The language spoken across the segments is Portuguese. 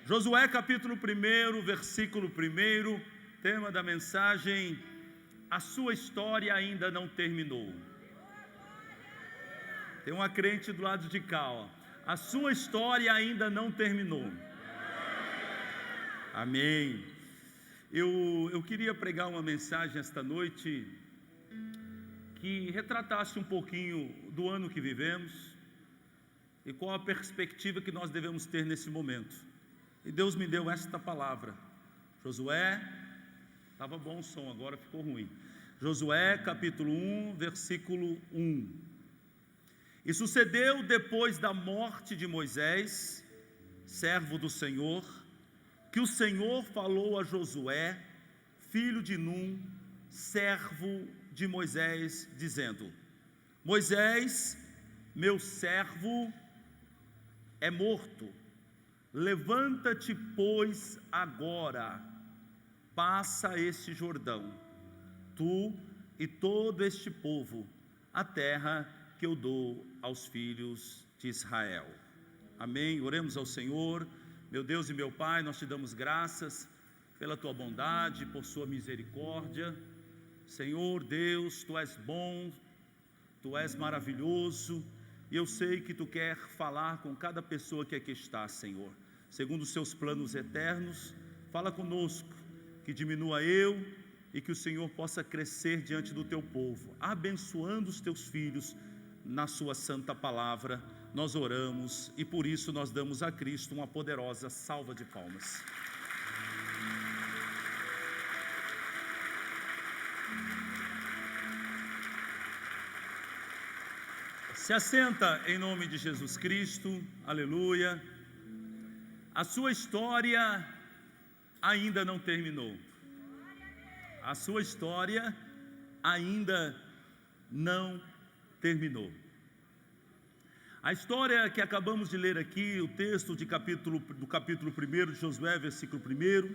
Josué capítulo 1, versículo 1, tema da mensagem: a sua história ainda não terminou. Tem uma crente do lado de cá, ó. A sua história ainda não terminou. Amém. Eu queria pregar uma mensagem esta noite que retratasse um pouquinho do ano que vivemos e qual a perspectiva que nós devemos ter nesse momento. E Deus me deu esta palavra. Josué, estava bom o som, agora ficou ruim. Josué capítulo 1, versículo 1. E sucedeu depois da morte de Moisés, servo do Senhor, que o Senhor falou a Josué, filho de Num, servo de Moisés, dizendo: Moisés, meu servo, é morto. Levanta-te, pois, agora, passa este Jordão, tu e todo este povo, a terra que eu dou aos filhos de Israel. Amém. Oremos ao Senhor. Meu Deus e meu Pai, nós te damos graças pela tua bondade, por sua misericórdia. Senhor Deus, tu és bom, tu és maravilhoso, e eu sei que tu quer falar com cada pessoa que aqui está, Senhor. Segundo os seus planos eternos, fala conosco, que diminua eu e que o Senhor possa crescer diante do teu povo, abençoando os teus filhos na sua santa palavra. Nós oramos e por isso nós damos a Cristo uma poderosa salva de palmas. Se assenta em nome de Jesus Cristo, aleluia. A sua história ainda não terminou. A sua história ainda não terminou. A história que acabamos de ler aqui, o texto do capítulo 1 de Josué, versículo 1,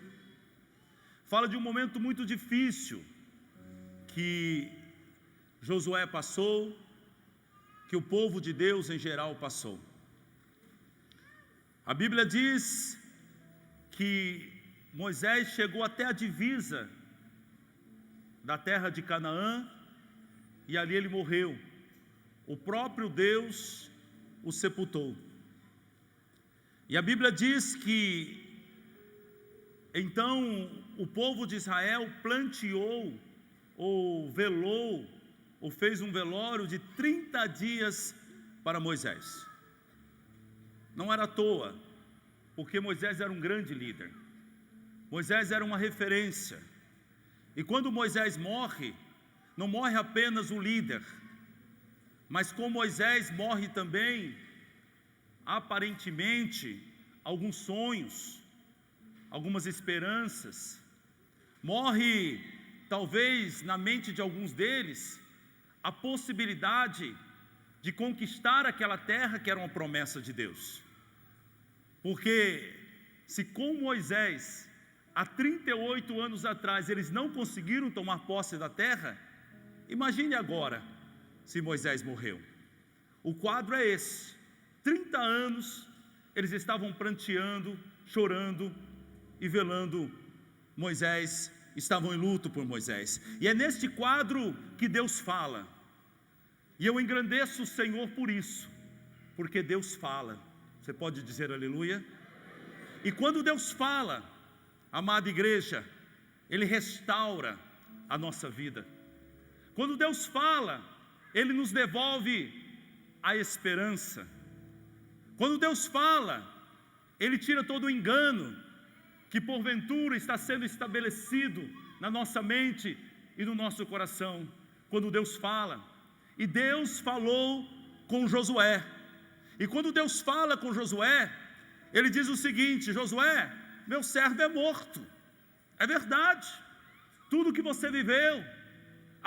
fala de um momento muito difícil que Josué passou, que o povo de Deus em geral passou. A Bíblia diz que Moisés chegou até a divisa da terra de Canaã e ali ele morreu. O próprio Deus o sepultou. E a Bíblia diz que então o povo de Israel planteou ou velou ou fez um velório de 30 dias para Moisés. Não era à toa, porque Moisés era um grande líder. Moisés era uma referência. E quando Moisés morre, não morre apenas o líder, mas com Moisés morre também, aparentemente, alguns sonhos, algumas esperanças. Morre, talvez, na mente de alguns deles, a possibilidade de conquistar aquela terra que era uma promessa de Deus. Porque se com Moisés, há 38 anos atrás, eles não conseguiram tomar posse da terra, imagine agora, se Moisés morreu. O quadro é esse: 30 anos, eles estavam pranteando, chorando e velando Moisés, estavam em luto por Moisés. E é neste quadro que Deus fala. E eu engrandeço o Senhor por isso, porque Deus fala. Você pode dizer aleluia? E quando Deus fala, amada igreja, Ele restaura a nossa vida. Quando Deus fala, Ele nos devolve a esperança. Quando Deus fala, Ele tira todo o engano que porventura está sendo estabelecido na nossa mente e no nosso coração. Quando Deus fala, e Deus falou com Josué, e quando Deus fala com Josué, Ele diz o seguinte: Josué, meu servo é morto. É verdade, tudo que você viveu,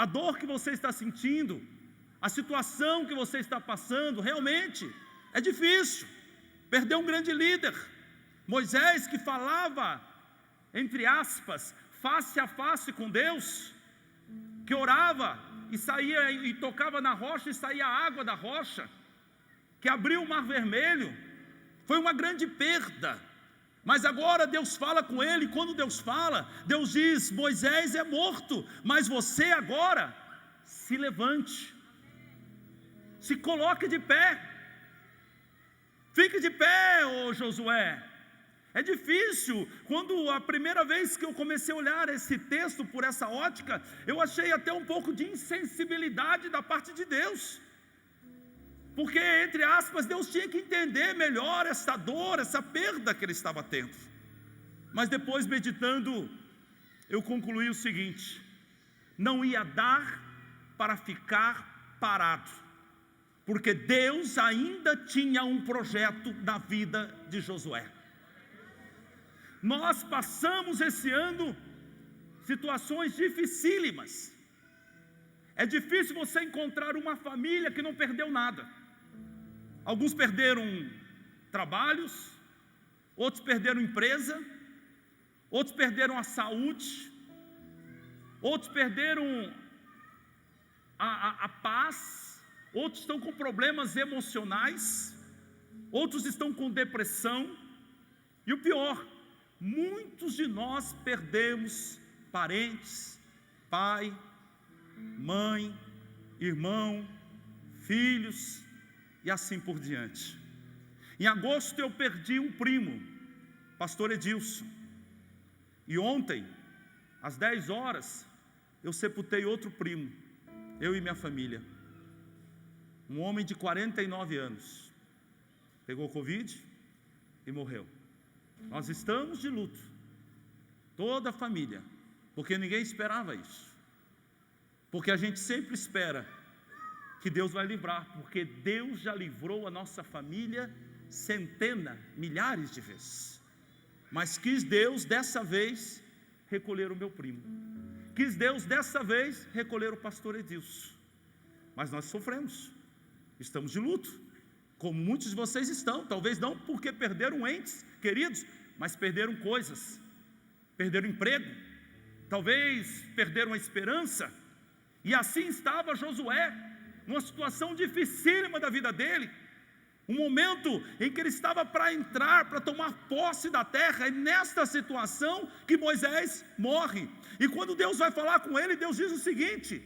a dor que você está sentindo, a situação que você está passando, realmente é difícil. Perdeu um grande líder. Moisés, que falava, entre aspas, face a face com Deus, que orava e saía e tocava na rocha e saía água da rocha, que abriu o mar vermelho, foi uma grande perda. Mas agora Deus fala com ele, e quando Deus fala, Deus diz: Moisés é morto, mas você agora se levante, se coloque de pé, fique de pé, ô Josué. É difícil, quando a primeira vez que eu comecei a olhar esse texto por essa ótica, eu achei até um pouco de insensibilidade da parte de Deus, porque, entre aspas, Deus tinha que entender melhor essa dor, essa perda que ele estava tendo. Mas depois, meditando, eu concluí o seguinte: não ia dar para ficar parado, porque Deus ainda tinha um projeto na vida de Josué. Nós passamos esse ano situações dificílimas. É difícil você encontrar uma família que não perdeu nada. Alguns perderam trabalhos, outros perderam empresa, outros perderam a saúde, outros perderam a paz, outros estão com problemas emocionais, outros estão com depressão, e o pior, muitos de nós perdemos parentes, pai, mãe, irmão, filhos e assim por diante. Em agosto eu perdi um primo, pastor Edilson, e ontem, às 10 horas, eu sepultei outro primo, eu e minha família, um homem de 49 anos, pegou Covid e morreu. Nós estamos de luto, toda a família, porque ninguém esperava isso, porque a gente sempre espera que Deus vai livrar, porque Deus já livrou a nossa família centenas, milhares de vezes, mas quis Deus dessa vez recolher o meu primo, quis Deus dessa vez recolher o pastor Edilson, mas nós sofremos, estamos de luto, como muitos de vocês estão, talvez não porque perderam entes queridos, mas perderam coisas, perderam emprego, talvez perderam a esperança, e assim estava Josué, numa situação dificílima da vida dele, um momento em que ele estava para entrar, para tomar posse da terra, e nesta situação que Moisés morre, e quando Deus vai falar com ele, Deus diz o seguinte: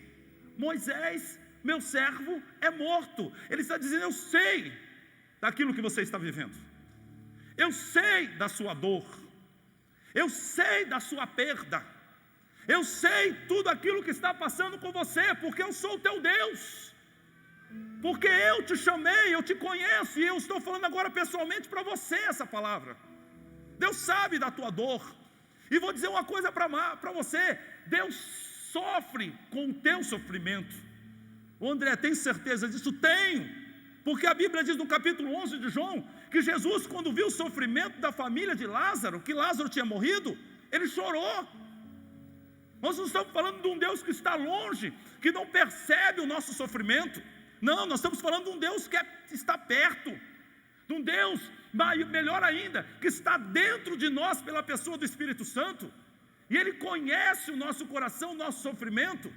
Moisés, meu servo, é morto. Ele está dizendo: eu sei daquilo que você está vivendo, eu sei da sua dor, eu sei da sua perda, eu sei tudo aquilo que está passando com você, porque eu sou o teu Deus, porque eu te chamei, eu te conheço, e eu estou falando agora pessoalmente para você essa palavra. Deus sabe da tua dor, e vou dizer uma coisa para você: Deus sofre com o teu sofrimento. O André, tem certeza disso? Tenho, porque a Bíblia diz no capítulo 11 de João, que Jesus, quando viu o sofrimento da família de Lázaro, que Lázaro tinha morrido, ele chorou. Nós não estamos falando de um Deus que está longe, que não percebe o nosso sofrimento. Não, nós estamos falando de um Deus que está perto, de um Deus, melhor ainda, que está dentro de nós pela pessoa do Espírito Santo, e Ele conhece o nosso coração, o nosso sofrimento.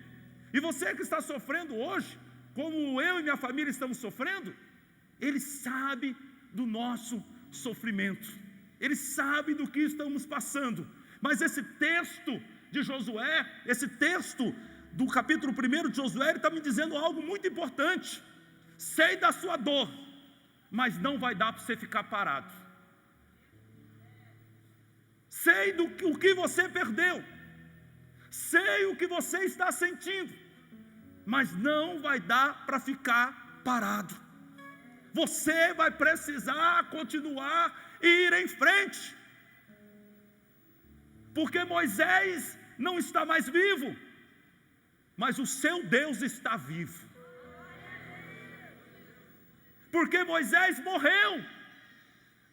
E você que está sofrendo hoje, como eu e minha família estamos sofrendo, Ele sabe do nosso sofrimento, Ele sabe do que estamos passando. Mas esse texto de Josué, esse texto do capítulo 1 de Josué, ele está me dizendo algo muito importante: sei da sua dor, mas não vai dar para você ficar parado. Sei o que você perdeu, sei o que você está sentindo, mas não vai dar para ficar parado. Você vai precisar continuar e ir em frente, porque Moisés não está mais vivo, mas o seu Deus está vivo. Porque Moisés morreu,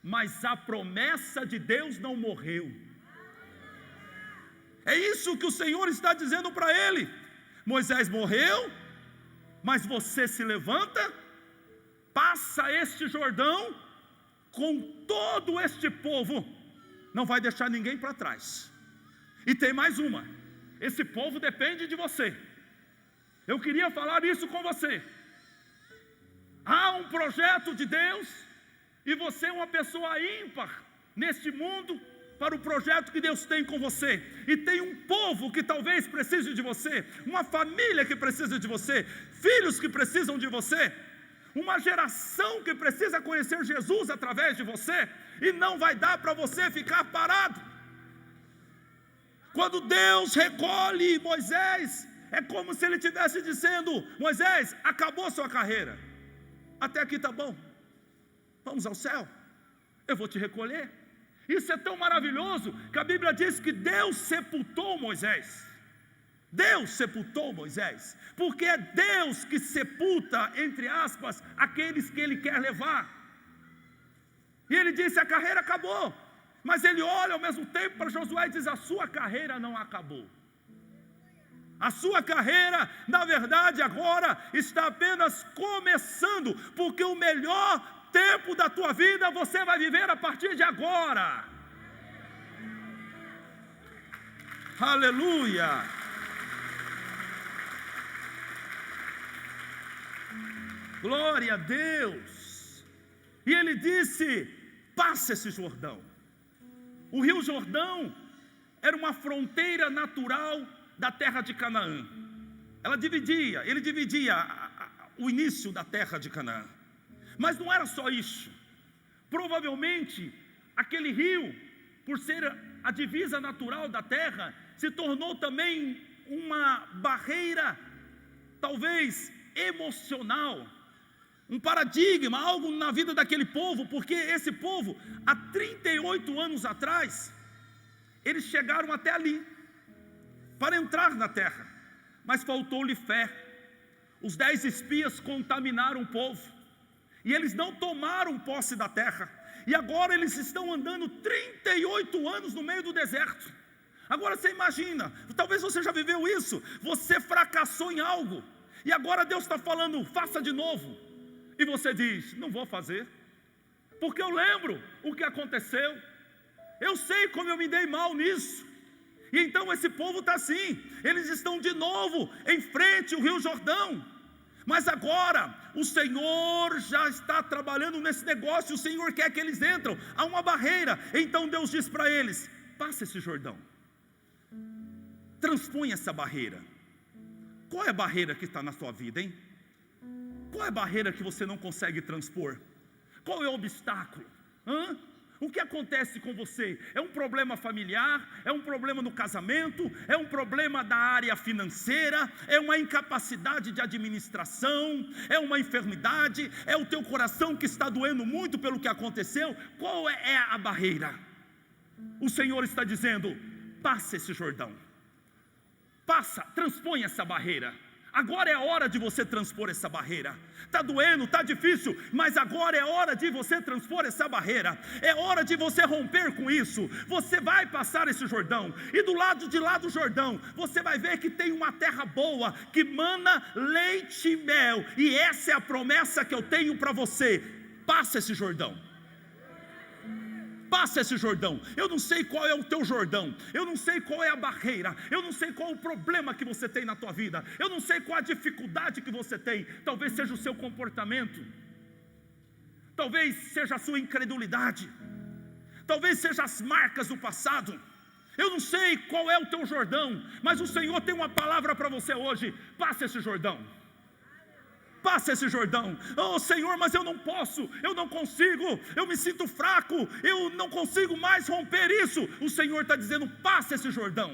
mas a promessa de Deus não morreu. É isso que o Senhor está dizendo para ele: Moisés morreu, mas você se levanta, passa este Jordão com todo este povo, não vai deixar ninguém para trás. E tem mais uma: esse povo depende de você. Eu queria falar isso com você. Há um projeto de Deus, e você é uma pessoa ímpar neste mundo para o projeto que Deus tem com você. E tem um povo que talvez precise de você, uma família que precisa de você, filhos que precisam de você, uma geração que precisa conhecer Jesus através de você, e não vai dar para você ficar parado. Quando Deus recolhe Moisés, é como se ele estivesse dizendo: Moisés, acabou sua carreira, até aqui está bom, vamos ao céu, eu vou te recolher. Isso é tão maravilhoso, que a Bíblia diz que Deus sepultou Moisés. Deus sepultou Moisés, porque é Deus que sepulta, entre aspas, aqueles que Ele quer levar. E Ele disse: a carreira acabou. Mas Ele olha ao mesmo tempo para Josué e diz: a sua carreira não acabou. A sua carreira, na verdade, agora está apenas começando, porque o melhor tempo da tua vida você vai viver a partir de agora. Aleluia! Glória a Deus! E ele disse: passa esse Jordão. O rio Jordão era uma fronteira natural da terra de Canaã. Ele dividia o início da terra de Canaã. Mas não era só isso. Provavelmente aquele rio, por ser a divisa natural da terra, se tornou também uma barreira, talvez emocional, um paradigma, algo na vida daquele povo, porque esse povo, há 38 anos atrás, eles chegaram até ali, para entrar na terra, mas faltou-lhe fé. Os 10 espias contaminaram o povo, e eles não tomaram posse da terra, e agora eles estão andando 38 anos no meio do deserto. Agora você imagina, talvez você já viveu isso, você fracassou em algo, e agora Deus está falando: faça de novo, e você diz: não vou fazer, porque eu lembro o que aconteceu, eu sei como eu me dei mal nisso. E então esse povo está assim, eles estão de novo em frente ao rio Jordão, mas agora o Senhor já está trabalhando nesse negócio, o Senhor quer que eles entrem, há uma barreira. Então Deus diz para eles: passa esse Jordão, transpõe essa barreira. Qual é a barreira que está na sua vida, hein? Qual é a barreira que você não consegue transpor? Qual é o obstáculo? O que acontece com você? É um problema familiar? É um problema no casamento? É um problema da área financeira? É uma incapacidade de administração? É uma enfermidade? É o teu coração que está doendo muito pelo que aconteceu? Qual é a barreira? O Senhor está dizendo: passa esse Jordão, passa, transpõe essa barreira. Agora é a hora de você transpor essa barreira. Está doendo, está difícil, mas agora é hora de você transpor essa barreira. É hora de você romper com isso. Você vai passar esse Jordão, e do lado de lá do Jordão, você vai ver que tem uma terra boa, que mana leite e mel, e essa é a promessa que eu tenho para você. Passa esse Jordão. Passa esse Jordão. Eu não sei qual é o teu Jordão, eu não sei qual é a barreira, eu não sei qual é o problema que você tem na tua vida, eu não sei qual a dificuldade que você tem. Talvez seja o seu comportamento, talvez seja a sua incredulidade, talvez seja as marcas do passado. Eu não sei qual é o teu Jordão, mas o Senhor tem uma palavra para você hoje: passa esse Jordão. Passa esse Jordão. Oh Senhor, mas eu não posso, eu não consigo, eu me sinto fraco, eu não consigo mais romper isso. O Senhor está dizendo: passa esse Jordão.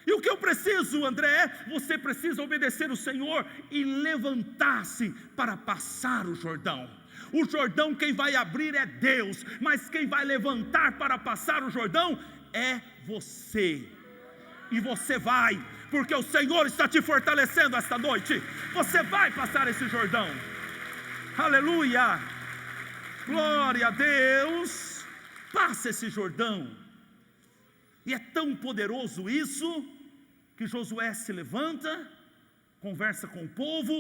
E o que eu preciso, André, você precisa obedecer o Senhor e levantar-se para passar o Jordão. O Jordão quem vai abrir é Deus, mas quem vai levantar para passar o Jordão é você. E você vai, porque o Senhor está te fortalecendo esta noite. Você vai passar esse Jordão. Aleluia, glória a Deus. Passa esse Jordão. E é tão poderoso isso, que Josué se levanta, conversa com o povo,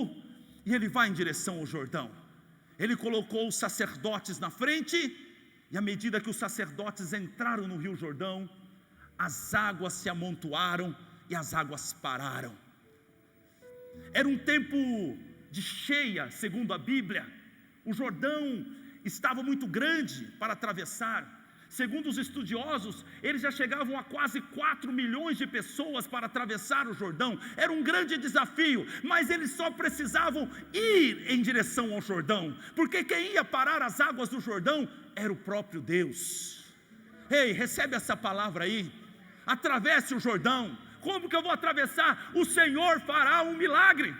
e ele vai em direção ao Jordão. Ele colocou os sacerdotes na frente, e à medida que os sacerdotes entraram no rio Jordão, as águas se amontoaram e as águas pararam. Era um tempo de cheia, segundo a Bíblia. O Jordão estava muito grande para atravessar. Segundo os estudiosos, eles já chegavam a quase 4 milhões de pessoas para atravessar o Jordão. Era um grande desafio, mas eles só precisavam ir em direção ao Jordão, porque quem ia parar as águas do Jordão era o próprio Deus. Ei, recebe essa palavra aí. Atravesse o Jordão. Como que eu vou atravessar? O Senhor fará um milagre.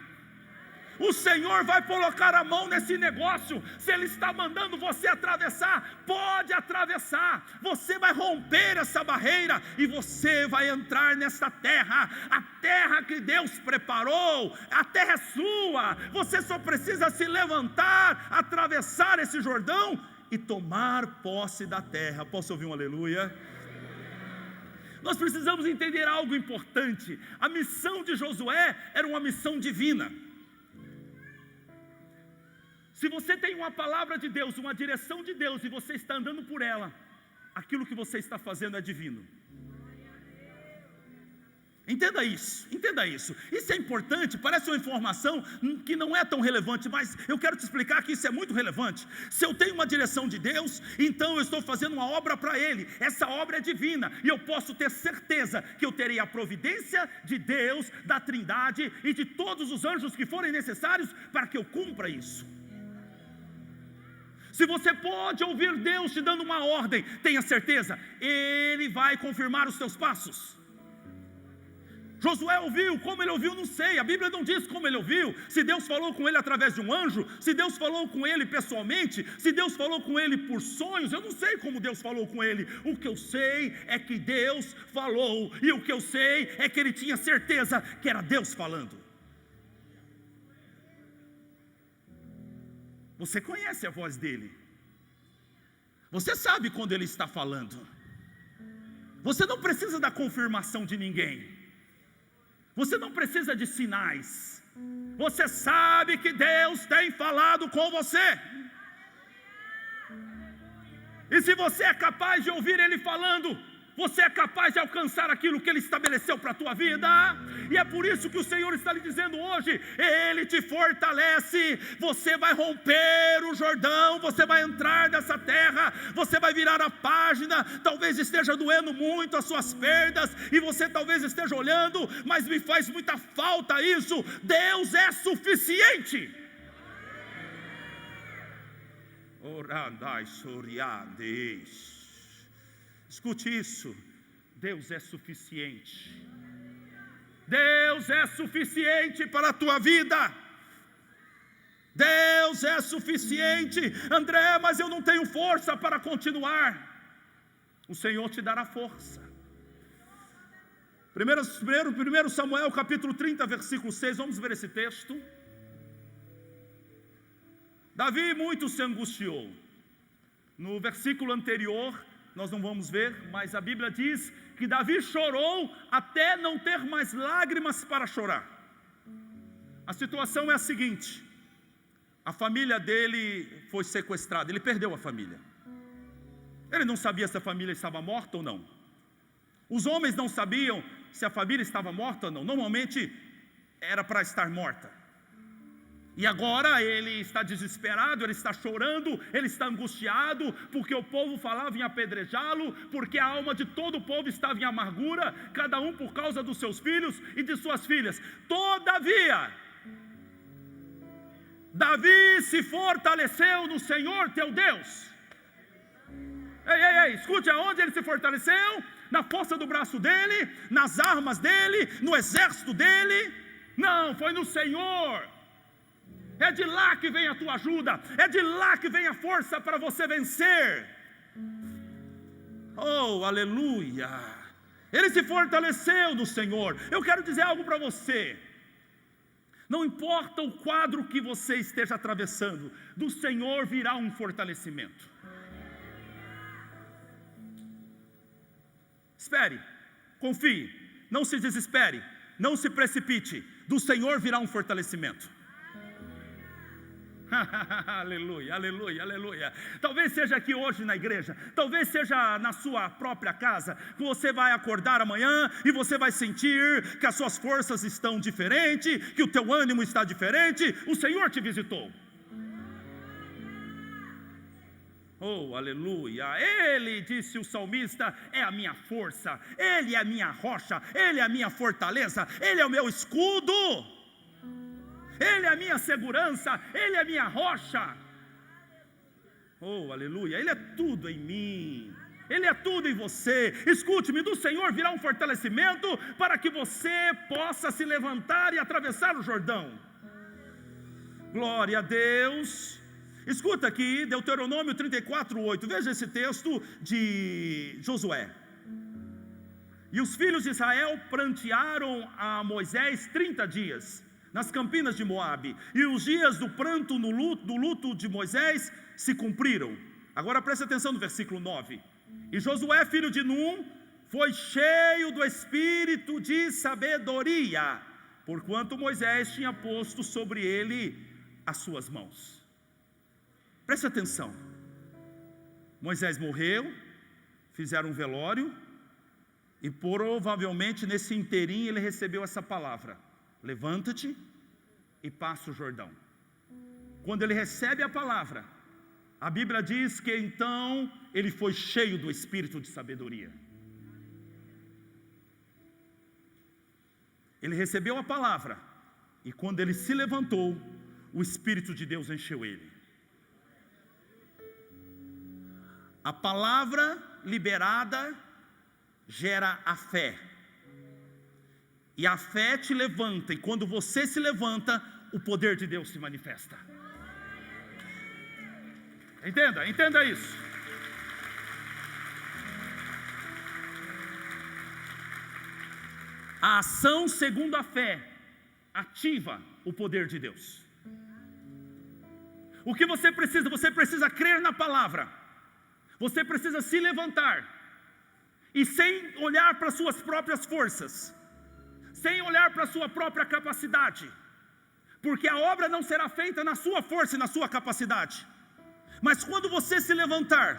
O Senhor vai colocar a mão nesse negócio. Se Ele está mandando você atravessar, pode atravessar. Você vai romper essa barreira e você vai entrar nessa terra. A terra que Deus preparou, a terra é sua. Você só precisa se levantar, atravessar esse Jordão e tomar posse da terra. Posso ouvir um aleluia? Nós precisamos entender algo importante. A missão de Josué era uma missão divina. Se você tem uma palavra de Deus, uma direção de Deus, e você está andando por ela, aquilo que você está fazendo é divino. Entenda isso, entenda isso. Isso é importante, parece uma informação que não é tão relevante, mas eu quero te explicar que isso é muito relevante. Se eu tenho uma direção de Deus, então eu estou fazendo uma obra para Ele. Essa obra é divina, e eu posso ter certeza que eu terei a providência de Deus, da Trindade e de todos os anjos que forem necessários para que eu cumpra isso. Se você pode ouvir Deus te dando uma ordem, tenha certeza, Ele vai confirmar os teus passos. Josué ouviu, como ele ouviu não sei, a Bíblia não diz como ele ouviu, se Deus falou com ele através de um anjo, se Deus falou com ele pessoalmente, se Deus falou com ele por sonhos, eu não sei como Deus falou com ele. O que eu sei é que Deus falou, e o que eu sei é que ele tinha certeza que era Deus falando. Você conhece a voz dele, você sabe quando ele está falando, você não precisa da confirmação de ninguém, você não precisa de sinais, você sabe que Deus tem falado com você, e se você é capaz de ouvir Ele falando, você é capaz de alcançar aquilo que Ele estabeleceu para a tua vida. E é por isso que o Senhor está lhe dizendo hoje, Ele te fortalece. Você vai romper o Jordão, você vai entrar nessa terra, você vai virar a página. Talvez esteja doendo muito as suas perdas, e você talvez esteja olhando, mas me faz muita falta isso. Deus é suficiente. Orandai soriades. Escute isso, Deus é suficiente. Deus é suficiente para a tua vida. Deus é suficiente. André, mas eu não tenho força para continuar. O Senhor te dará força. 1 Samuel capítulo 30, versículo 6, vamos ver esse texto. Davi muito se angustiou. No versículo anterior, nós não vamos ver, mas a Bíblia diz que Davi chorou até não ter mais lágrimas para chorar. A situação é a seguinte: a família dele foi sequestrada, ele perdeu a família. Ele não sabia se a família estava morta ou não. Os homens não sabiam se a família estava morta ou não. Normalmente era para estar morta. E agora ele está desesperado, ele está chorando, ele está angustiado, porque o povo falava em apedrejá-lo, porque a alma de todo o povo estava em amargura, cada um por causa dos seus filhos e de suas filhas. Todavia, Davi se fortaleceu no Senhor teu Deus. Escute, aonde ele se fortaleceu? Na força do braço dele, nas armas dele, no exército dele? Não, foi no Senhor. É de lá que vem a tua ajuda, é de lá que vem a força para você vencer. Oh, aleluia! Ele se fortaleceu no Senhor. Eu quero dizer algo para você. Não importa o quadro que você esteja atravessando, do Senhor virá um fortalecimento. Espere, confie, não se desespere, não se precipite. Do Senhor virá um fortalecimento. Aleluia, aleluia, aleluia. Talvez seja aqui hoje na igreja, talvez seja na sua própria casa, que você vai acordar amanhã e você vai sentir que as suas forças estão diferentes, que o teu ânimo está diferente. O Senhor te visitou. Oh, aleluia! Ele, disse o salmista, é a minha força, Ele é a minha rocha, Ele é a minha fortaleza, Ele é o meu escudo, Ele é a minha segurança, Ele é a minha rocha. Oh, aleluia! Ele é tudo em mim, Ele é tudo em você. Escute-me, do Senhor virá um fortalecimento para que você possa se levantar e atravessar o Jordão. Glória a Deus. Escuta aqui, Deuteronômio 34:8, veja esse texto de Josué. E os filhos de Israel prantearam a Moisés 30 dias, nas campinas de Moabe, e os dias do pranto do luto de Moisés se cumpriram. Agora preste atenção no versículo 9. E Josué, filho de Num, foi cheio do espírito de sabedoria, porquanto Moisés tinha posto sobre ele as suas mãos. Preste atenção. Moisés morreu, fizeram um velório, e provavelmente nesse inteirinho ele recebeu essa palavra: levanta-te e passa o Jordão. Quando ele recebe a palavra, a Bíblia diz que então ele foi cheio do espírito de sabedoria. Ele recebeu a palavra, e quando ele se levantou, o Espírito de Deus encheu ele. A palavra liberada gera a fé, e a fé te levanta, e quando você se levanta, o poder de Deus se manifesta. Entenda isso. A ação segundo a fé ativa o poder de Deus. O que você precisa? Você precisa crer na palavra. Você precisa se levantar, e sem olhar para suas próprias forças, sem olhar para a sua própria capacidade, porque a obra não será feita na sua força e na sua capacidade, mas quando você se levantar,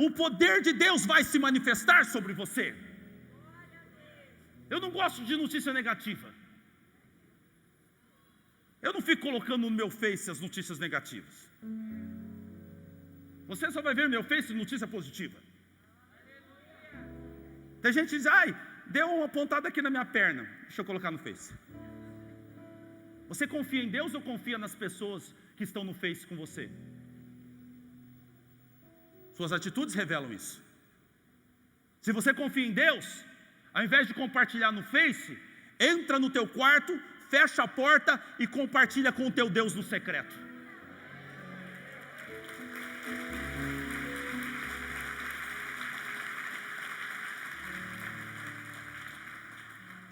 o poder de Deus vai se manifestar sobre você. Eu não gosto de notícia negativa. Eu não fico colocando no meu Face as notícias negativas. Você só vai ver meu Face notícia positiva. Tem gente que diz: ai, deu uma pontada aqui na minha perna. Deixa eu colocar no Face. Você confia em Deus ou confia nas pessoas que estão no Face com você? Suas atitudes revelam isso. Se você confia em Deus, ao invés de compartilhar no Face, entra no teu quarto, fecha a porta e compartilha com o teu Deus no secreto.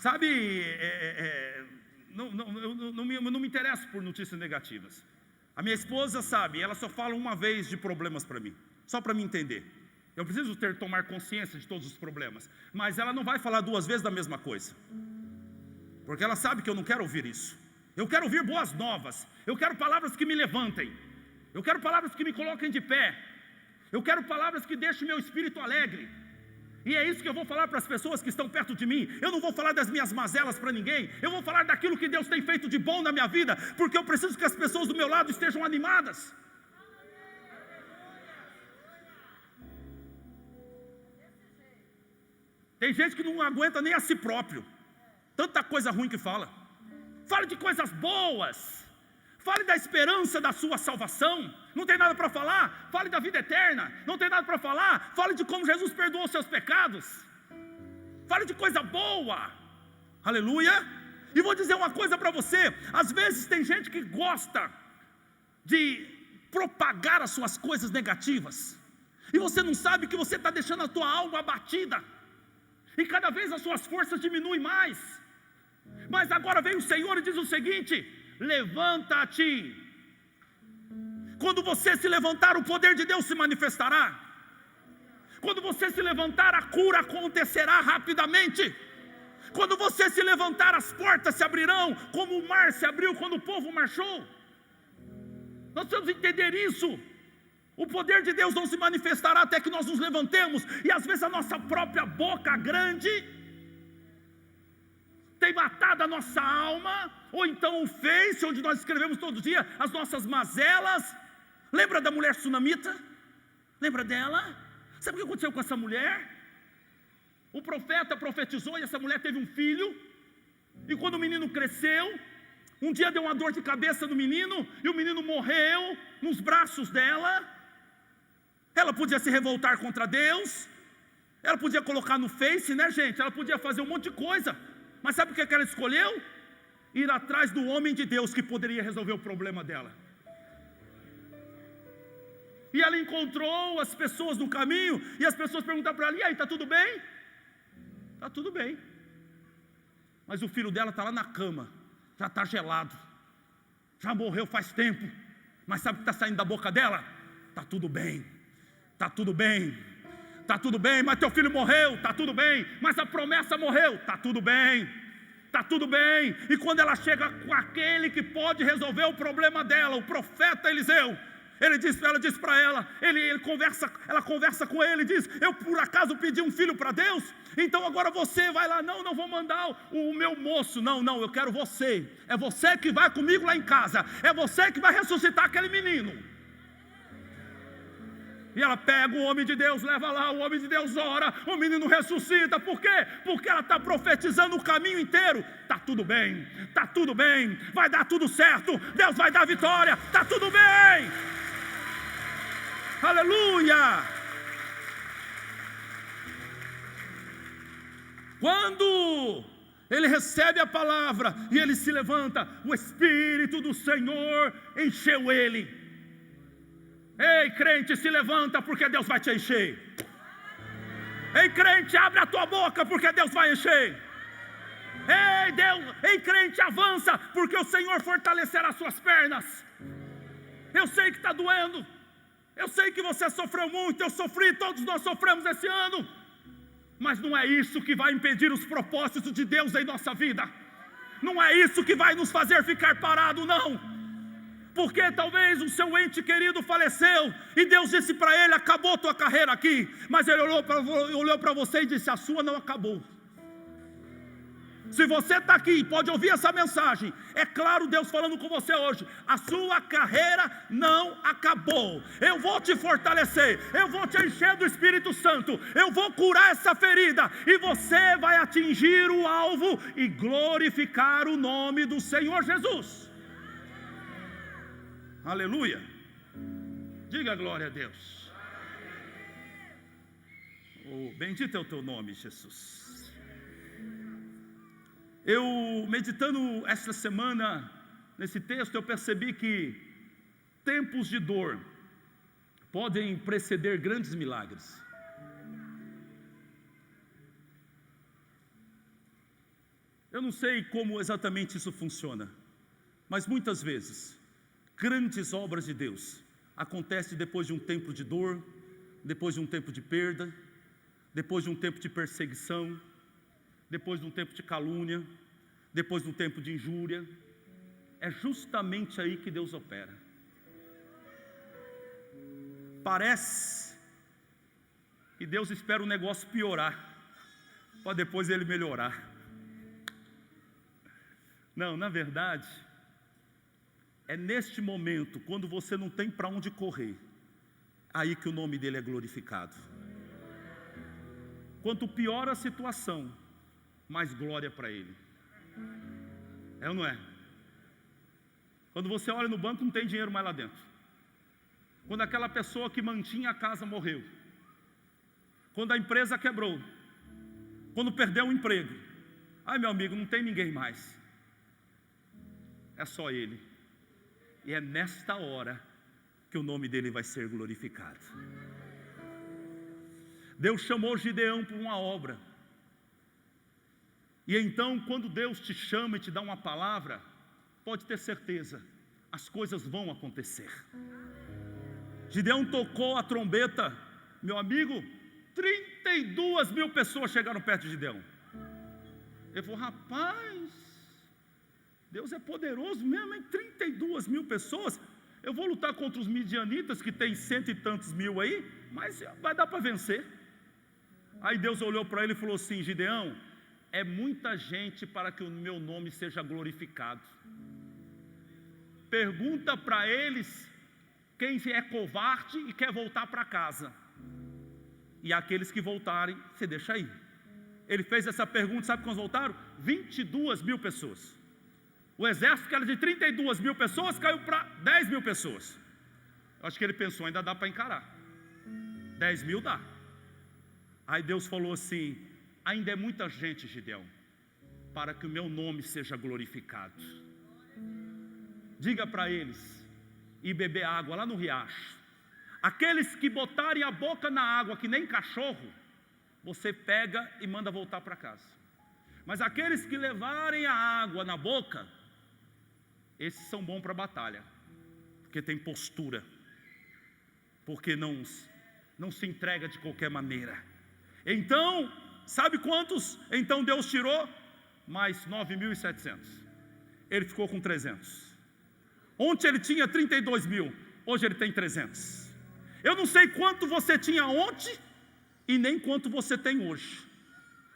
Sabe, não me interesso por notícias negativas. A minha esposa sabe, ela só fala uma vez de problemas para mim, só para me entender. Eu preciso tomar consciência de todos os problemas, mas ela não vai falar duas vezes da mesma coisa, porque ela sabe que eu não quero ouvir isso. Eu quero ouvir boas novas, eu quero palavras que me levantem, eu quero palavras que me coloquem de pé, eu quero palavras que deixem meu espírito alegre. E é isso que eu vou falar para as pessoas que estão perto de mim. Eu não vou falar das minhas mazelas para ninguém. Eu vou falar daquilo que Deus tem feito de bom na minha vida, porque eu preciso que as pessoas do meu lado estejam animadas. Tem gente que não aguenta nem a si próprio, tanta coisa ruim que fala. Fale de coisas boas, fale da esperança da sua salvação. Não tem nada para falar? Fale da vida eterna. Não tem nada para falar? Fale de como Jesus perdoou seus pecados. Fale de coisa boa. Aleluia. E vou dizer uma coisa para você: às vezes tem gente que gosta de propagar as suas coisas negativas, e você não sabe que você está deixando a tua alma abatida, e cada vez as suas forças diminuem mais. Mas agora vem o Senhor e diz o seguinte: levanta-te. Quando você se levantar, o poder de Deus se manifestará. Quando você se levantar, a cura acontecerá rapidamente. Quando você se levantar, as portas se abrirão, como o mar se abriu quando o povo marchou. Nós precisamos entender isso. O poder de Deus não se manifestará até que nós nos levantemos. E às vezes a nossa própria boca grande tem matado a nossa alma, ou então o Face, onde nós escrevemos todo dia as nossas mazelas. Lembra da mulher sunamita? Lembra dela? Sabe o que aconteceu com essa mulher? O profeta profetizou e essa mulher teve um filho. E quando o menino cresceu, um dia deu uma dor de cabeça no menino, e o menino morreu nos braços dela. Ela podia se revoltar contra Deus, ela podia colocar no Face, né, gente? Ela podia fazer um monte de coisa. Mas sabe o que ela escolheu? Ir atrás do homem de Deus que poderia resolver o problema dela. E ela encontrou as pessoas no caminho, e as pessoas perguntaram para ela: e aí, está tudo bem? Está tudo bem. Mas o filho dela está lá na cama, já está gelado, já morreu faz tempo. Mas sabe o que está saindo da boca dela? Está tudo bem, está tudo bem, está tudo bem. Mas teu filho morreu, está tudo bem. Mas a promessa morreu, está tudo bem, está tudo bem. E quando ela chega com aquele que pode resolver o problema dela, o profeta Eliseu, ela diz para ela, ela conversa com ele e diz: eu por acaso pedi um filho para Deus? Então agora você vai lá. Não vou mandar o meu moço, não, eu quero você. É você que vai comigo lá em casa, é você que vai ressuscitar aquele menino. E ela pega o homem de Deus, leva lá, o homem de Deus ora, o menino ressuscita. Por quê? Porque ela está profetizando o caminho inteiro. Está tudo bem, vai dar tudo certo, Deus vai dar vitória, está tudo bem. Aleluia! Quando ele recebe a palavra e ele se levanta, o Espírito do Senhor encheu ele. Ei, crente, se levanta, porque Deus vai te encher. Ei, crente, abre a tua boca, porque Deus vai encher. Ei, crente, avança, porque o Senhor fortalecerá as suas pernas. Eu sei que está doendo, eu sei que você sofreu muito, eu sofri, todos nós sofremos esse ano. Mas não é isso que vai impedir os propósitos de Deus em nossa vida. Não é isso que vai nos fazer ficar parado, não. Porque talvez o seu ente querido faleceu e Deus disse para ele: acabou tua carreira aqui. Mas ele olhou para você e disse: a sua não acabou. Se você está aqui e pode ouvir essa mensagem, é claro Deus falando com você hoje: a sua carreira não acabou. Eu vou te fortalecer, eu vou te encher do Espírito Santo, eu vou curar essa ferida, e você vai atingir o alvo e glorificar o nome do Senhor Jesus. Aleluia. Diga glória a Deus. Oh, bendito é o teu nome, Jesus. Eu, meditando esta semana nesse texto, eu percebi que tempos de dor podem preceder grandes milagres. Eu não sei como exatamente isso funciona, mas muitas vezes grandes obras de Deus acontecem depois de um tempo de dor, depois de um tempo de perda, depois de um tempo de perseguição, depois de um tempo de calúnia, depois de um tempo de injúria. É justamente aí que Deus opera. Parece que Deus espera o negócio piorar, para depois ele melhorar. Não, na verdade, é neste momento, quando você não tem para onde correr, aí que o nome dele é glorificado. Quanto pior a situação, mais glória para ele. É ou não é? Quando você olha no banco, não tem dinheiro mais lá dentro. Quando aquela pessoa que mantinha a casa morreu, quando a empresa quebrou, quando perdeu o emprego, ai meu amigo, não tem ninguém mais, é só ele. E é nesta hora que o nome dele vai ser glorificado. Deus chamou Gideão para uma obra. E então, quando Deus te chama e te dá uma palavra, pode ter certeza, as coisas vão acontecer. Gideão tocou a trombeta, meu amigo, 32 mil pessoas chegaram perto de Gideão. Ele falou: rapaz, Deus é poderoso mesmo, hein? 32 mil pessoas. Eu vou lutar contra os midianitas, que tem 100 e tantos mil aí, mas vai dar para vencer. Aí Deus olhou para ele e falou assim: Gideão, é muita gente para que o meu nome seja glorificado. Pergunta para eles quem é covarde e quer voltar para casa. E aqueles que voltarem, você deixa aí. Ele fez essa pergunta, sabe quantos voltaram? 22 mil pessoas. O exército que era de 32 mil pessoas, caiu para 10 mil pessoas. Eu acho que ele pensou, ainda dá para encarar. 10 mil dá. Aí Deus falou assim, ainda é muita gente, Gideão, para que o meu nome seja glorificado. Diga para eles, ir beber água lá no riacho. Aqueles que botarem a boca na água que nem cachorro, você pega e manda voltar para casa. Mas aqueles que levarem a água na boca, esses são bons para a batalha, porque tem postura, porque não se entrega de qualquer maneira. Então, sabe quantos? Então Deus tirou? Mais 9.700. Ele ficou com 300. Ontem ele tinha 32 mil, hoje ele tem 300. Eu não sei quanto você tinha ontem e nem quanto você tem hoje.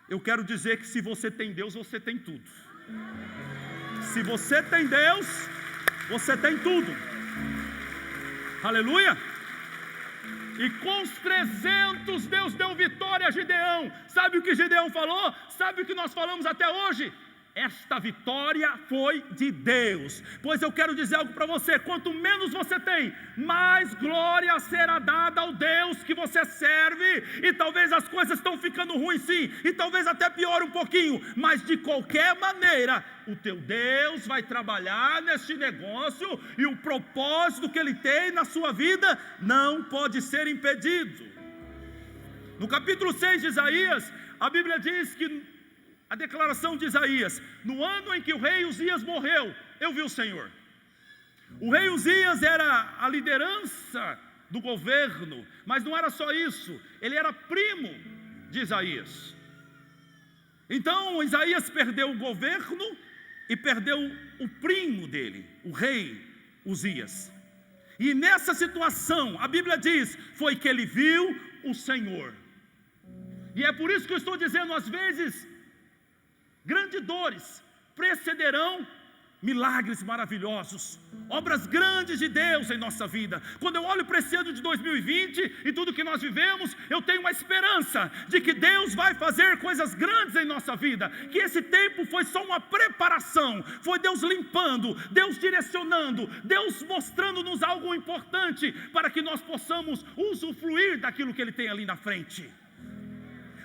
Eu quero dizer que se você tem Deus, você tem tudo. Se você tem Deus, você tem tudo. Aleluia! E com os 300 Deus deu vitória a Gideão. Sabe o que Gideão falou? Sabe o que nós falamos até hoje? Esta vitória foi de Deus. Pois eu quero dizer algo para você, quanto menos você tem, mais glória será dada ao Deus que você serve. E talvez as coisas estão ficando ruins sim, e talvez até pior um pouquinho, mas de qualquer maneira, o teu Deus vai trabalhar neste negócio, e o propósito que Ele tem na sua vida não pode ser impedido. No capítulo 6 de Isaías, a Bíblia diz que a declaração de Isaías, no ano em que o rei Uzias morreu, eu vi o Senhor. O rei Uzias era a liderança do governo, mas não era só isso, ele era primo de Isaías. Então Isaías perdeu o governo e perdeu o primo dele, o rei Uzias. E nessa situação, a Bíblia diz, foi que ele viu o Senhor. E é por isso que eu estou dizendo, às vezes, grandes dores precederão milagres maravilhosos, obras grandes de Deus em nossa vida. Quando eu olho para esse ano de 2020 e tudo que nós vivemos, eu tenho uma esperança de que Deus vai fazer coisas grandes em nossa vida, que esse tempo foi só uma preparação, foi Deus limpando, Deus direcionando, Deus mostrando-nos algo importante, para que nós possamos usufruir daquilo que Ele tem ali na frente.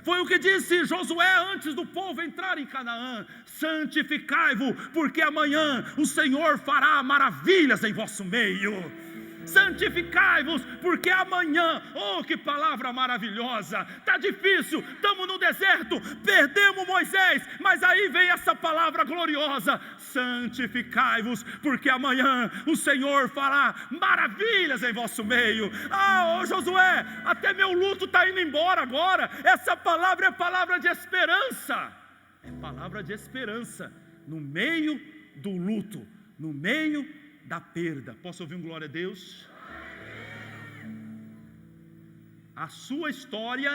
Foi o que disse Josué antes do povo entrar em Canaã: santificai-vos, porque amanhã o Senhor fará maravilhas em vosso meio. Santificai-vos, porque amanhã, oh que palavra maravilhosa, está difícil, estamos no deserto, perdemos Moisés, mas aí vem essa palavra gloriosa: santificai-vos, porque amanhã o Senhor fará maravilhas em vosso meio. Ah, oh Josué, até meu luto está indo embora agora. Essa palavra é palavra de esperança, é palavra de esperança, no meio do luto, no meio da perda. Posso ouvir um glória a Deus? A sua história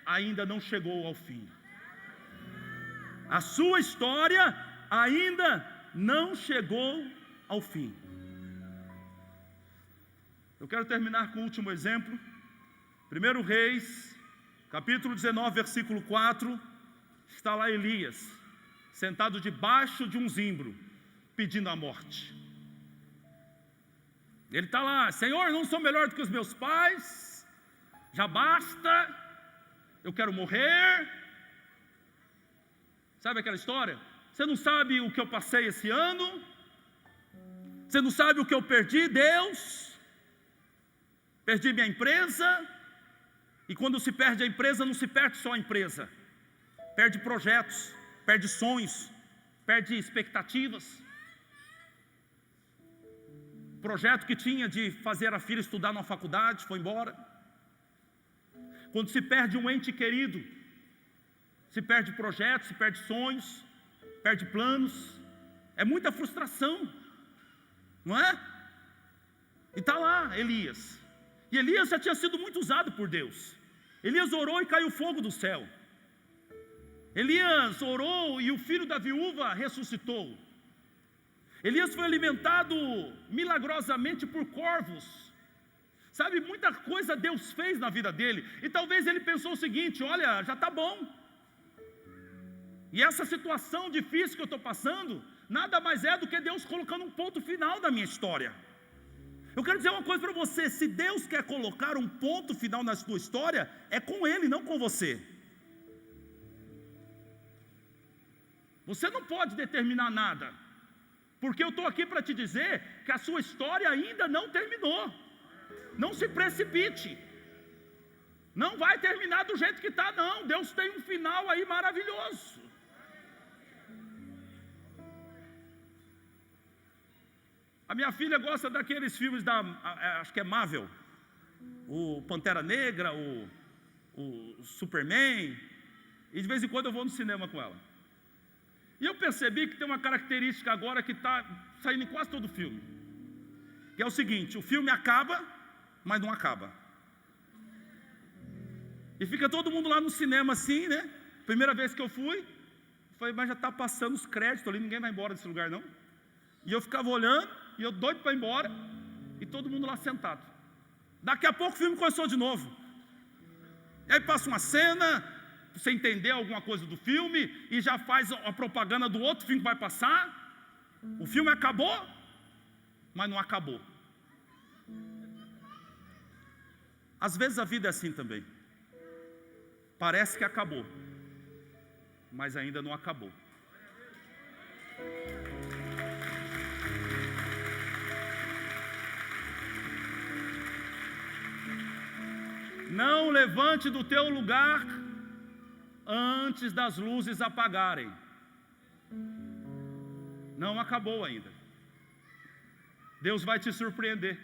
ainda não chegou ao fim. A sua história ainda não chegou ao fim. Eu quero terminar com o último exemplo. 1 Reis, capítulo 19, versículo 4. Está lá Elias, sentado debaixo de um zimbro, pedindo a morte. Ele está lá: Senhor, não sou melhor do que os meus pais, já basta, eu quero morrer. Sabe aquela história? Você não sabe o que eu passei esse ano, você não sabe o que eu perdi, Deus. Perdi minha empresa, e quando se perde a empresa, não se perde só a empresa, perde projetos, perde sonhos, perde expectativas. Projeto que tinha de fazer a filha estudar na faculdade, foi embora. Quando se perde um ente querido, se perde projetos, se perde sonhos, perde planos, é muita frustração, não é? E está lá Elias, e Elias já tinha sido muito usado por Deus. Elias orou e caiu fogo do céu. Elias orou e o filho da viúva ressuscitou. Elias foi alimentado milagrosamente por corvos, Sabe, muita coisa Deus fez na vida dele, e talvez ele pensou o seguinte: olha, já está bom, e essa situação difícil que eu estou passando, nada mais é do que Deus colocando um ponto final da minha história. Eu quero dizer uma coisa para você: se Deus quer colocar um ponto final na sua história, é com Ele, não com você. Você não pode determinar nada, porque eu estou aqui para te dizer que a sua história ainda não terminou. Não se precipite, não vai terminar do jeito que está, não. Deus tem um final aí maravilhoso. A minha filha gosta daqueles filmes acho que é Marvel, o Pantera Negra, o Superman, e de vez em quando eu vou no cinema com ela. E eu percebi que tem uma característica agora que está saindo em quase todo filme, que é o seguinte: o filme acaba, mas não acaba. E fica todo mundo lá no cinema assim, né? Primeira vez que eu fui, falei, mas já está passando os créditos ali, ninguém vai embora desse lugar não. E eu ficava olhando, e eu doido para ir embora, e todo mundo lá sentado. Daqui a pouco o filme começou de novo. E aí passa uma cena, você entender alguma coisa do filme, e já faz a propaganda do outro filme que vai passar. O filme acabou, mas não acabou. Às vezes a vida é assim também. Parece que acabou, mas ainda não acabou. Não levante do teu lugar antes das luzes apagarem. Não acabou ainda. Deus vai te surpreender.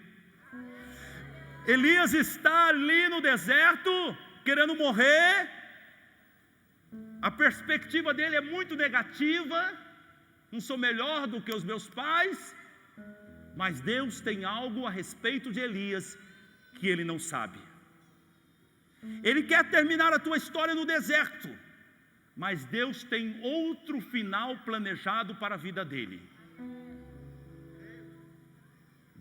Elias está ali no deserto, querendo morrer. A perspectiva dele é muito negativa. Não sou melhor do que os meus pais. Mas Deus tem algo a respeito de Elias que ele não sabe. Ele quer terminar a tua história no deserto, mas Deus tem outro final planejado para a vida dele.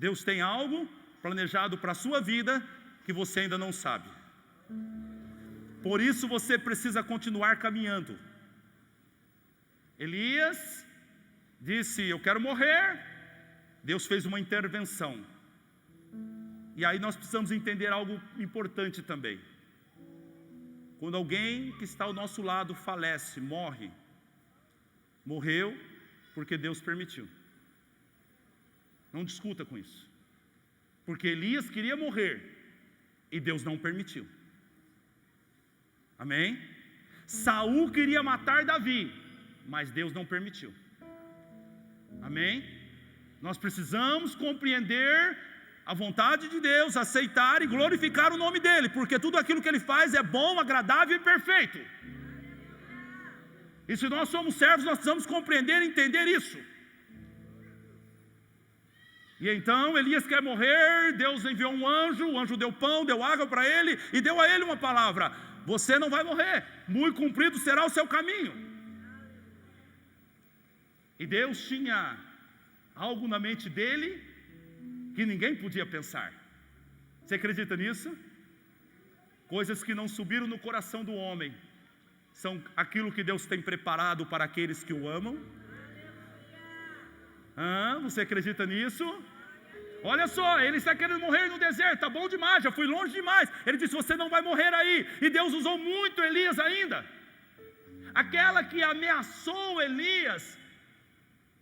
Deus tem algo planejado para a sua vida que você ainda não sabe. Por isso você precisa continuar caminhando. Elias disse: eu quero morrer. Deus fez uma intervenção. E aí nós precisamos entender algo importante também. Quando alguém que está ao nosso lado falece, morreu porque Deus permitiu. Não discuta com isso. Porque Elias queria morrer e Deus não permitiu. Amém? Saul queria matar Davi, mas Deus não permitiu. Amém? Nós precisamos compreender a vontade de Deus, aceitar e glorificar o nome dEle, porque tudo aquilo que Ele faz é bom, agradável e perfeito. E se nós somos servos, nós precisamos compreender e entender isso. E então Elias quer morrer, Deus enviou um anjo, o anjo deu pão, deu água para ele e deu a ele uma palavra: você não vai morrer, muito cumprido será o seu caminho. E Deus tinha algo na mente dele que ninguém podia pensar. Você acredita nisso? Coisas que não subiram no coração do homem são aquilo que Deus tem preparado para aqueles que o amam. Você acredita nisso? Olha só, ele está querendo morrer no deserto, tá bom demais, já fui longe demais. Ele disse: você não vai morrer aí. E Deus usou muito Elias ainda. Aquela que ameaçou Elias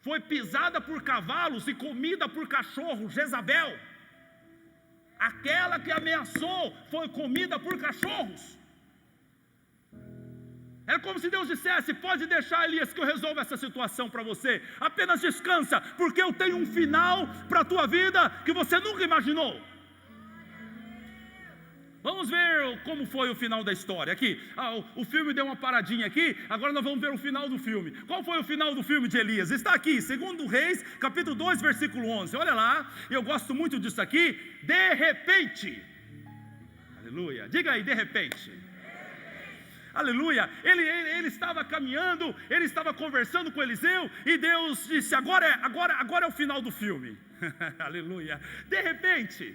foi pisada por cavalos e comida por cachorros, Jezabel. Aquela que ameaçou foi comida por cachorros. É como se Deus dissesse: pode deixar, Elias, que eu resolvo essa situação para você. Apenas descansa, porque eu tenho um final para a tua vida que você nunca imaginou. Vamos ver como foi o final da história aqui. O filme deu uma paradinha aqui, agora nós vamos ver o final do filme. Qual foi o final do filme de Elias? Está aqui, 2 Reis, capítulo 2, versículo 11. Olha lá, eu gosto muito disso aqui. De repente, aleluia, diga aí, de repente. Aleluia, ele estava caminhando, ele estava conversando com Eliseu, e Deus disse: agora é o final do filme. Aleluia. De repente,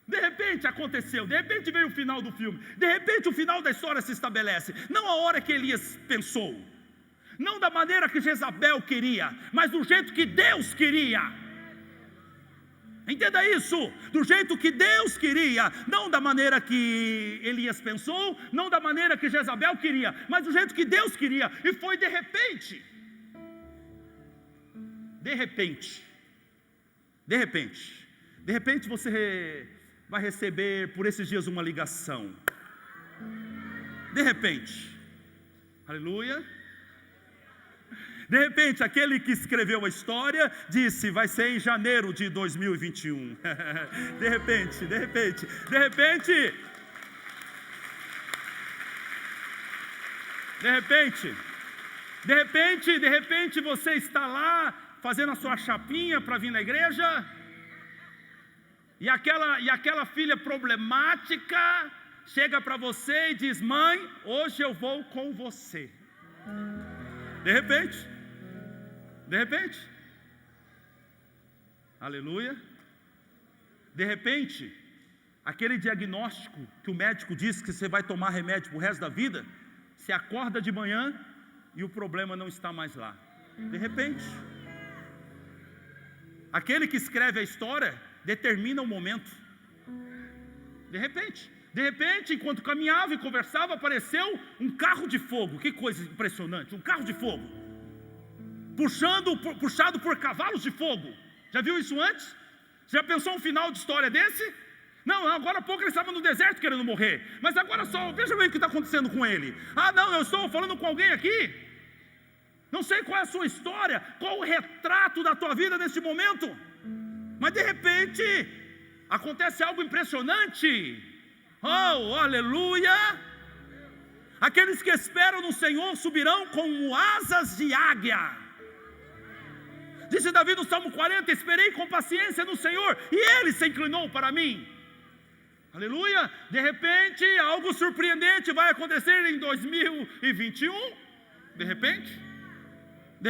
De repente aconteceu, de repente veio o final do filme, de repente o final da história se estabelece, não a hora que Elias pensou, não da maneira que Jezabel queria, mas do jeito que Deus queria. Entenda isso, do jeito que Deus queria, não da maneira que Elias pensou, não da maneira que Jezabel queria, mas do jeito que Deus queria, e foi de repente. De repente você vai receber por esses dias uma ligação, de repente, aleluia. De repente, aquele que escreveu a história disse: vai ser em janeiro de 2021. De repente você está lá fazendo a sua chapinha para vir na igreja, e aquela filha problemática chega para você e diz: mãe, hoje eu vou com você. De repente, aleluia. De repente, aquele diagnóstico que o médico disse que você vai tomar remédio pro resto da vida, você acorda de manhã e o problema não está mais lá. De repente, aquele que escreve a história determina o momento. De repente, enquanto caminhava e conversava, apareceu um carro de fogo. Que coisa impressionante, um carro de fogo, puxado por cavalos de fogo. Já viu isso antes? Já pensou um final de história desse? Não, agora há pouco ele estava no deserto querendo morrer, mas agora só, veja bem o que está acontecendo com ele. Não, eu estou falando com alguém aqui. Não sei qual é a sua história, qual o retrato da tua vida neste momento, mas de repente acontece algo impressionante. Oh, aleluia! Aqueles que esperam no Senhor subirão como asas de águia. Disse Davi no Salmo 40: esperei com paciência no Senhor, e Ele se inclinou para mim. Aleluia! De repente, algo surpreendente vai acontecer em 2021. De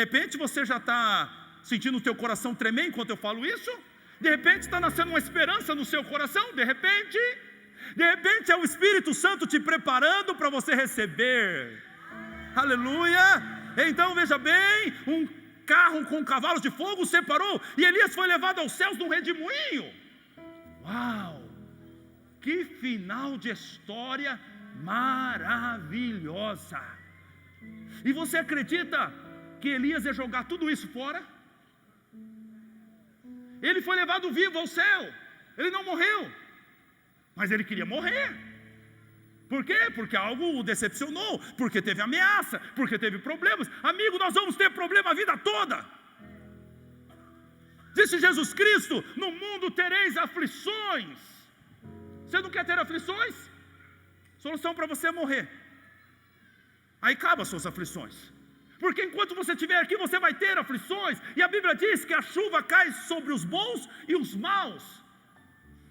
repente você já está sentindo o teu coração tremer enquanto eu falo isso. De repente está nascendo uma esperança no seu coração. De repente é o Espírito Santo te preparando para você receber. Aleluia! Então veja bem, um carro com cavalos de fogo separou, e Elias foi levado aos céus num redemoinho. Uau! Que final de história maravilhosa! E você acredita que Elias ia jogar tudo isso fora? Ele foi levado vivo ao céu, ele não morreu, mas ele queria morrer. Por quê? Porque algo o decepcionou, porque teve ameaça, porque teve problemas. Amigo, nós vamos ter problema a vida toda. Disse Jesus Cristo: no mundo tereis aflições. Você não quer ter aflições? Solução para você é morrer. Aí acaba as suas aflições. Porque enquanto você estiver aqui, você vai ter aflições. E a Bíblia diz que a chuva cai sobre os bons e os maus.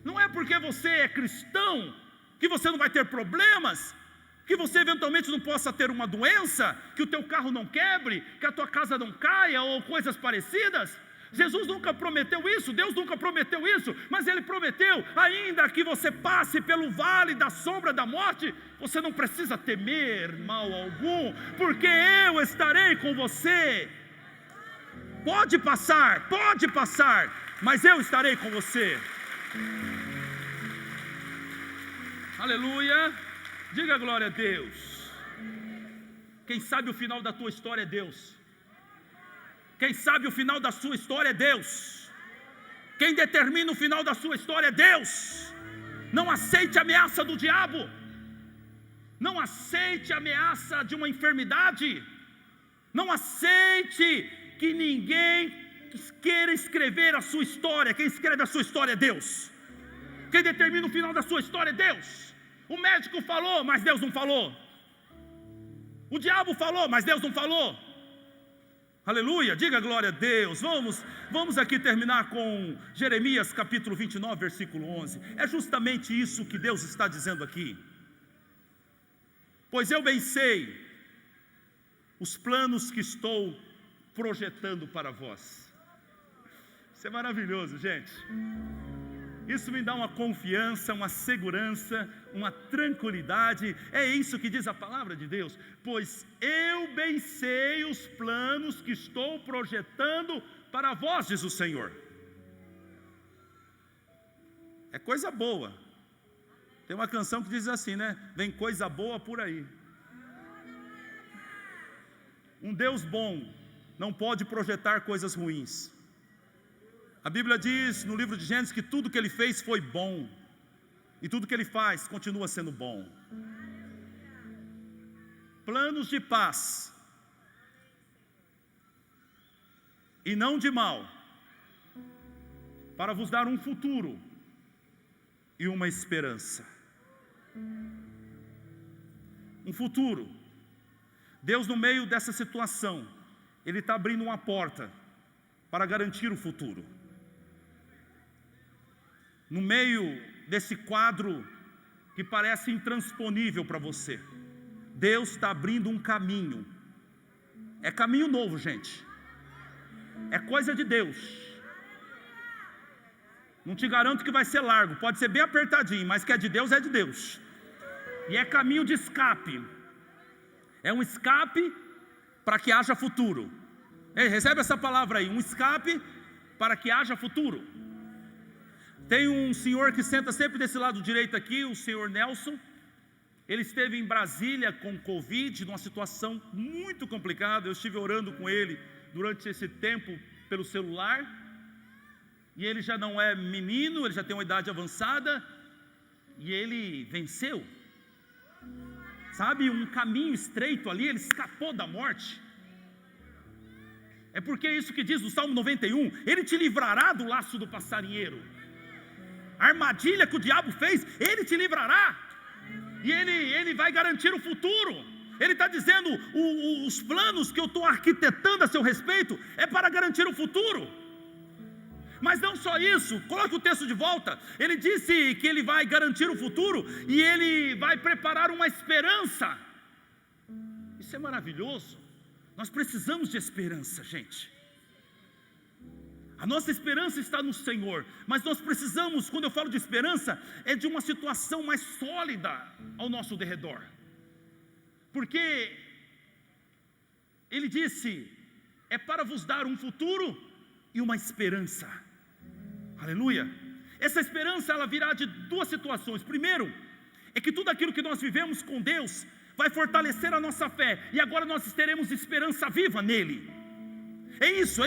Não é porque você é cristão que você não vai ter problemas, que você eventualmente não possa ter uma doença, que o teu carro não quebre, que a tua casa não caia ou coisas parecidas. Jesus nunca prometeu isso, Deus nunca prometeu isso, mas Ele prometeu: ainda que você passe pelo vale da sombra da morte, você não precisa temer mal algum, porque eu estarei com você. Pode passar, mas eu estarei com você. Aleluia, diga glória a Deus. Quem sabe o final da tua história é Deus. Quem sabe o final da sua história é Deus. Quem determina o final da sua história é Deus. Não aceite a ameaça do diabo. Não aceite a ameaça de uma enfermidade. Não aceite que ninguém queira escrever a sua história. Quem escreve a sua história é Deus. Quem determina o final da sua história é Deus. O médico falou, mas Deus não falou. O diabo falou, mas Deus não falou. Aleluia, diga glória a Deus. Vamos aqui terminar com Jeremias capítulo 29, versículo 11. É justamente isso que Deus está dizendo aqui. Pois eu bem sei os planos que estou projetando para vós. Isso é maravilhoso, gente. Isso me dá uma confiança, uma segurança, uma tranquilidade. É isso que diz a palavra de Deus. Pois eu bem sei os planos que estou projetando para vós, diz o Senhor. É coisa boa. Tem uma canção que diz assim, né? Vem coisa boa por aí. Um Deus bom não pode projetar coisas ruins. A Bíblia diz no livro de Gênesis que tudo que Ele fez foi bom. E tudo que Ele faz continua sendo bom. Planos de paz e não de mal, para vos dar um futuro e uma esperança. Um futuro. Deus, no meio dessa situação, Ele está abrindo uma porta para garantir o futuro. No meio desse quadro que parece intransponível para você, Deus está abrindo um caminho. É caminho novo, gente. É coisa de Deus. Não te garanto que vai ser largo, pode ser bem apertadinho, mas que é de Deus, é de Deus. E é caminho de escape. É um escape para que haja futuro. Ei, recebe essa palavra aí, um escape para que haja futuro. Tem um senhor que senta sempre desse lado direito aqui, o senhor Nelson. Ele esteve em Brasília com Covid, numa situação muito complicada. Eu estive orando com ele durante esse tempo pelo celular. E ele já não é menino, ele já tem uma idade avançada. E ele venceu. Sabe, um caminho estreito ali, ele escapou da morte. É porque é isso que diz o Salmo 91, Ele te livrará do laço do passarinheiro. A armadilha que o diabo fez, Ele te livrará. E Ele vai garantir o futuro. Ele está dizendo, os planos que eu estou arquitetando a seu respeito, é para garantir o futuro. Mas não só isso, coloque o texto de volta. Ele disse que Ele vai garantir o futuro, e Ele vai preparar uma esperança. Isso é maravilhoso. Nós precisamos de esperança, gente. A nossa esperança está no Senhor, mas nós precisamos, quando eu falo de esperança, é de uma situação mais sólida ao nosso derredor. Porque Ele disse, é para vos dar um futuro e uma esperança. Aleluia. Essa esperança, ela virá de duas situações. Primeiro, é que tudo aquilo que nós vivemos com Deus vai fortalecer a nossa fé, e agora nós teremos esperança viva nele. É isso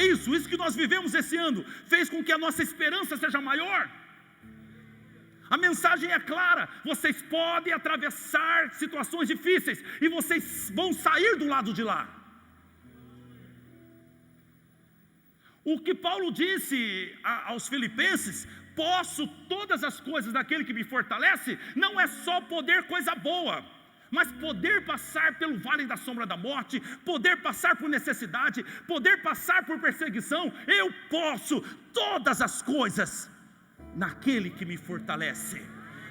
que nós vivemos esse ano, fez com que a nossa esperança seja maior. A mensagem é clara, vocês podem atravessar situações difíceis, e vocês vão sair do lado de lá. O que Paulo disse aos filipenses, posso todas as coisas daquele que me fortalece, não é só poder coisa boa, mas poder passar pelo vale da sombra da morte, poder passar por necessidade, poder passar por perseguição, eu posso todas as coisas naquele que me fortalece.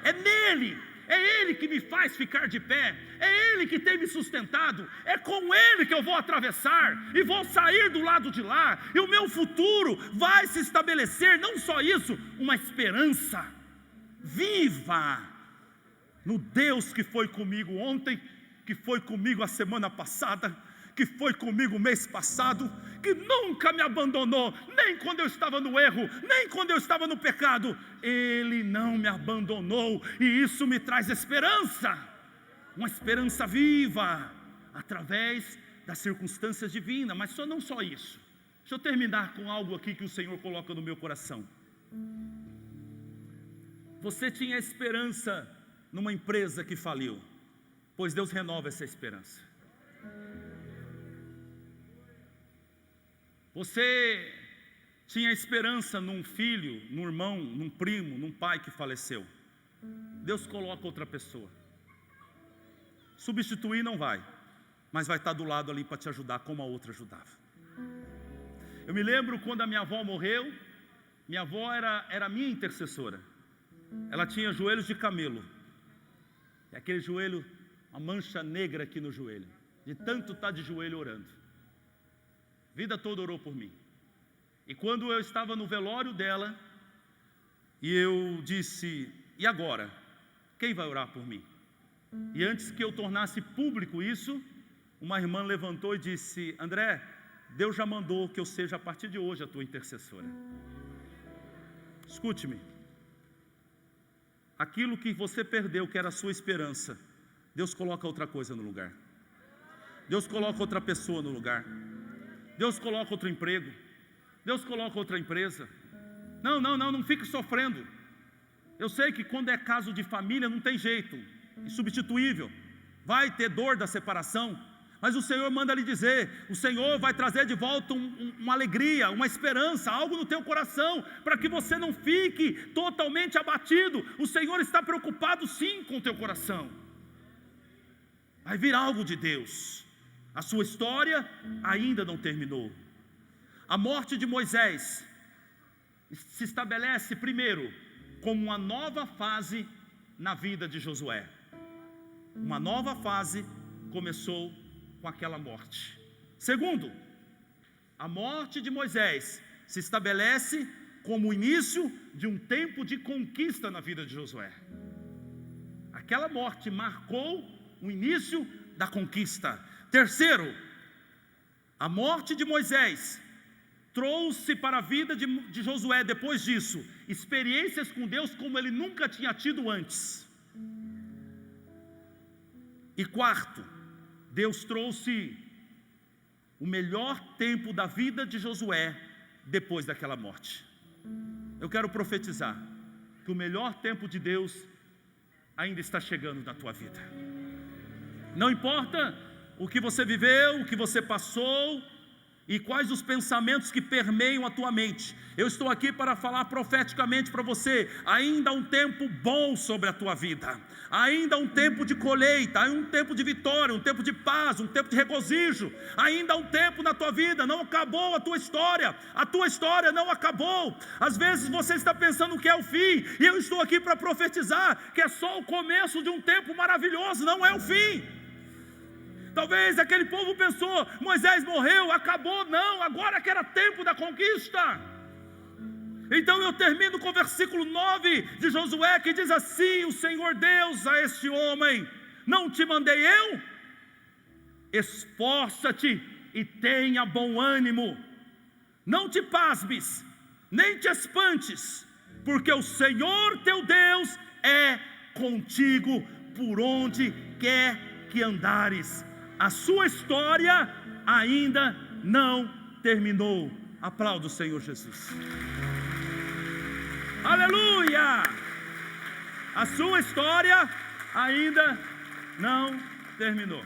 É nele, é Ele que me faz ficar de pé, é Ele que tem me sustentado, é com Ele que eu vou atravessar, e vou sair do lado de lá, e o meu futuro vai se estabelecer. Não só isso, uma esperança viva no Deus que foi comigo ontem, que foi comigo a semana passada, que foi comigo o mês passado, que nunca me abandonou, nem quando eu estava no erro, nem quando eu estava no pecado. Ele não me abandonou, e isso me traz esperança, uma esperança viva, através das circunstâncias divinas. Mas não só isso. Deixa eu terminar com algo aqui que o Senhor coloca no meu coração. Você tinha esperança numa empresa que faliu, pois Deus renova essa esperança. Você tinha esperança num filho, num irmão, num primo, num pai que faleceu. Deus coloca outra pessoa. Substituir não vai, mas vai estar do lado ali para te ajudar como a outra ajudava. Eu me lembro quando a minha avó morreu. Minha avó era minha intercessora. Ela tinha joelhos de camelo. E aquele joelho, uma mancha negra aqui no joelho, de tanto estar de joelho orando. Vida toda orou por mim. E quando eu estava no velório dela, E eu disse: e agora? Quem vai orar por mim? E antes que eu tornasse público isso, uma irmã levantou e disse: André, Deus já mandou que eu seja a partir de hoje a tua intercessora. Escute-me. Aquilo que você perdeu, que era a sua esperança, Deus coloca outra coisa no lugar. Deus coloca outra pessoa no lugar. Deus coloca outro emprego. Deus coloca outra empresa. Não fique sofrendo. Eu sei que quando é caso de família não tem jeito, insubstituível, vai ter dor da separação, mas o Senhor manda lhe dizer: o Senhor vai trazer de volta uma alegria, uma esperança, algo no teu coração, para que você não fique totalmente abatido. O Senhor está preocupado sim com o teu coração. Vai vir algo de Deus. A sua história ainda não terminou. A morte de Moisés se estabelece primeiro como uma nova fase na vida de Josué. Uma nova fase começou com aquela morte. Segundo, a morte de Moisés se estabelece como o início de um tempo de conquista na vida de Josué. Aquela morte marcou o início da conquista. Terceiro, a morte de Moisés trouxe para a vida de Josué, depois disso, experiências com Deus como ele nunca tinha tido antes. E quarto, Deus trouxe o melhor tempo da vida de Josué depois daquela morte. Eu quero profetizar que o melhor tempo de Deus ainda está chegando na tua vida. Não importa o que você viveu, o que você passou e quais os pensamentos que permeiam a tua mente, eu estou aqui para falar profeticamente para você: ainda há um tempo bom sobre a tua vida, ainda há um tempo de colheita, ainda há um tempo de vitória, um tempo de paz, um tempo de regozijo, ainda há um tempo na tua vida. Não acabou a tua história não acabou. Às vezes você está pensando que é o fim, e eu estou aqui para profetizar que é só o começo de um tempo maravilhoso, não é o fim. Talvez aquele povo pensou: Moisés morreu, acabou. Não, agora que era tempo da conquista. Então eu termino com o versículo 9 de Josué, que diz assim: o Senhor Deus a este homem: não te mandei eu? Esforça-te e tenha bom ânimo, não te pasmes, nem te espantes, porque o Senhor teu Deus é contigo por onde quer que andares. A sua história ainda não terminou. Aplauda o Senhor Jesus. Aleluia! A sua história ainda não terminou.